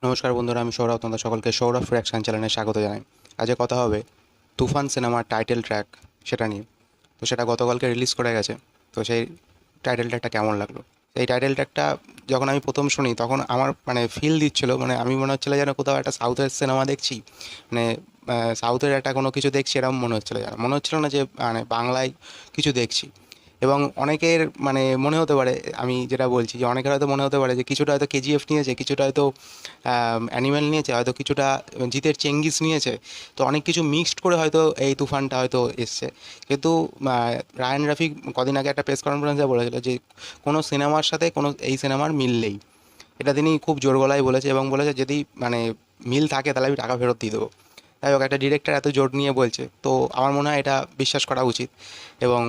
নমস্কার বন্ধুরা, আমি সৌরভ। তোমাদের সকলকে সৌরভ রিঅ্যাকশন চ্যানেলে স্বাগত জানাই। আজকে কথা হবে তুফান সিনেমার টাইটেল ট্র্যাক সেটা নিয়ে। তো সেটা গতকালকে রিলিজ করে গেছে। তো সেই টাইটেল ট্র্যাকটা কেমন লাগলো? এই টাইটেল ট্র্যাকটা যখন আমি প্রথম শুনি তখন আমার ফিল দিচ্ছিল, আমি মনে হচ্ছিলো যেন কোথাও একটা সাউথের সিনেমা দেখছি, মানে সাউথের একটা কোনো কিছু দেখছি এরকম মনে হচ্ছিলো। যেন মনে হচ্ছিলো না যে বাংলায় কিছু দেখছি। এবং অনেকের মনে হতে পারে, আমি যেটা বলছি যে অনেকের হয়তো মনে হতে পারে যে কিছুটা হয়তো কেজিএফ নিয়েছে, কিছুটা হয়তো অ্যানিম্যাল নিয়েছে, হয়তো কিছুটা জিতের চেঙ্গিস নিয়েছে। তো অনেক কিছু মিক্সড করে হয়তো এই তুফানটা হয়তো এসছে। কিন্তু রায়ান রাফি কদিন আগে একটা প্রেস কনফারেন্সে বলেছিল যে কোনো সিনেমার সাথে কোনো এই সিনেমার মিল নেই। এটা তিনি খুব জোর গলায় বলেছে এবং বলেছে যদি মিল থাকে তাহলে আমি টাকা ফেরত দিয়ে দেবো। তাই হোক, একটা ডিরেক্টর এত জোর নিয়ে বলছে, তো আমার মনে হয় এটা বিশ্বাস করা উচিত। এবং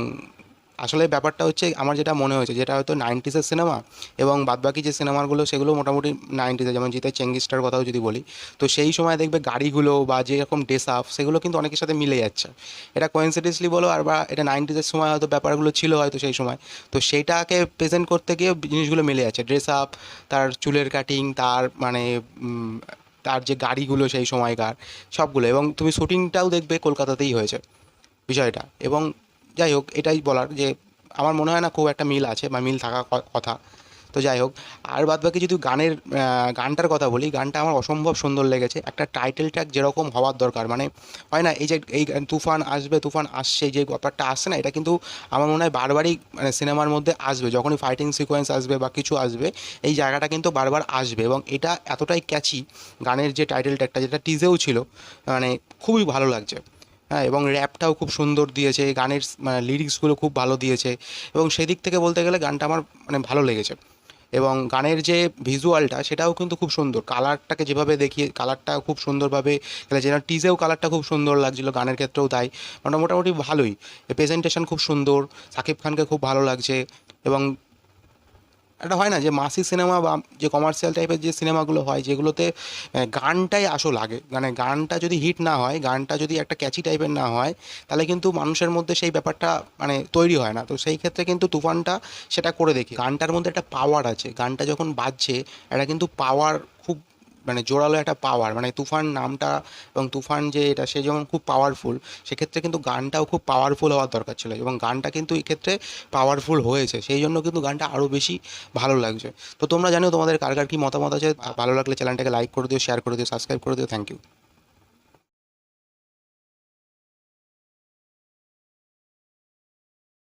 আসলে ব্যাপারটা হচ্ছে, আমার যেটা মনে হয়েছে, যেটা হয়তো নাইনটিসের সিনেমা এবং বাদবাকি যে সিনেমাগুলো সেগুলো মোটামুটি নাইনটিসে, যেমন জিতের চেঙ্গিসটার কথাও যদি বলি, তো সেই সময় দেখবে গাড়িগুলো বা যেরকম ড্রেস আপ সেগুলো কিন্তু অনেকের সাথে মিলে যাচ্ছে। এটা কোয়েন্সিডেন্সলি বলো আর বা এটা নাইনটিসের সময় হয়তো ব্যাপারগুলো ছিল হয়তো সেই সময়। তো সেইটাকে প্রেজেন্ট করতে গিয়ে জিনিসগুলো মিলে যাচ্ছে, ড্রেস আপ, তার চুলের কাটিং, তার তার যে গাড়িগুলো সেই সময়কার সবগুলো। এবং তুমি শ্যুটিংটাও দেখবে কলকাতাতেই হয়েছে বিষয়টা। এবং যাই হোক, এটাই বলার যে আমার মনে হয় না খুব একটা মিল আছে বা মিল থাকা কথা। তো যাই হোক, আর বাদবাকি যদি গানটার কথা বলি, গানটা আমার অসম্ভব সুন্দর লেগেছে। একটা টাইটেল ট্র্যাক যেরকম হওয়ার দরকার, হয় না এই যে এই তুফান আসবে, তুফান আসছে, যে ব্যাপারটা আসছে না, এটা কিন্তু আমার মনে হয় বারবারই সিনেমার মধ্যে আসবে। যখনই ফাইটিং সিকোয়েন্স আসবে বা কিছু আসবে, এই জায়গাটা কিন্তু বারবার আসবে। এবং এটা এতটাই ক্যাচি, গানের যে টাইটেল ট্র্যাকটা যেটা টিজেও ছিল, মানে খুবই ভালো লাগছে। হ্যাঁ, এবং র্যাপটাও খুব সুন্দর দিয়েছে, গানের লিরিক্সগুলো খুব ভালো দিয়েছে। এবং সেদিক থেকে বলতে গেলে গানটা আমার ভালো লেগেছে। এবং গানের যে ভিজুয়ালটা সেটাও কিন্তু খুব সুন্দর, কালারটাকে যেভাবে দেখিয়ে, কালারটা খুব সুন্দরভাবে খেলেছে। যেন টিজেও কালারটা খুব সুন্দর লাগছিলো, গানের ক্ষেত্রেও তাই। মোটামুটি ভালোই, প্রেজেন্টেশন খুব সুন্দর, শাকিব খানকে খুব ভালো লাগছে। এবং একটা হয় না যে মাসি সিনেমা বা যে কমার্শিয়াল টাইপের যে সিনেমাগুলো হয়, যেগুলোতে গানটাই আসল লাগে, গানটা যদি হিট না হয়, গানটা যদি একটা ক্যাচি টাইপের না হয়, তাহলে কিন্তু মানুষের মধ্যে সেই ব্যাপারটা তৈরি হয় না। তো সেই ক্ষেত্রে কিন্তু তুফানটা সেটা করে দেখি, গানটার মধ্যে একটা পাওয়ার আছে, গানটা যখন বাজছে একটা কিন্তু পাওয়ার, খুব জোরালো একটা পাওয়ার, তুফান নামটা এবং তুফান যে এটা, সে যেমন খুব পাওয়ারফুল, সেক্ষেত্রে কিন্তু গানটাও খুব পাওয়ারফুল হওয়ার দরকার ছিল। এবং গানটা কিন্তু এই ক্ষেত্রে পাওয়ারফুল হয়েছে, সেই জন্য কিন্তু গানটা আরও বেশি ভালো লাগছে। তো তোমরা জানো তোমাদের কার কার কী মতামত আছে। ভালো লাগলে চ্যানেলটাকে লাইক করে দিও, শেয়ার করে দিও, সাবস্ক্রাইব করে দিও। Thank you.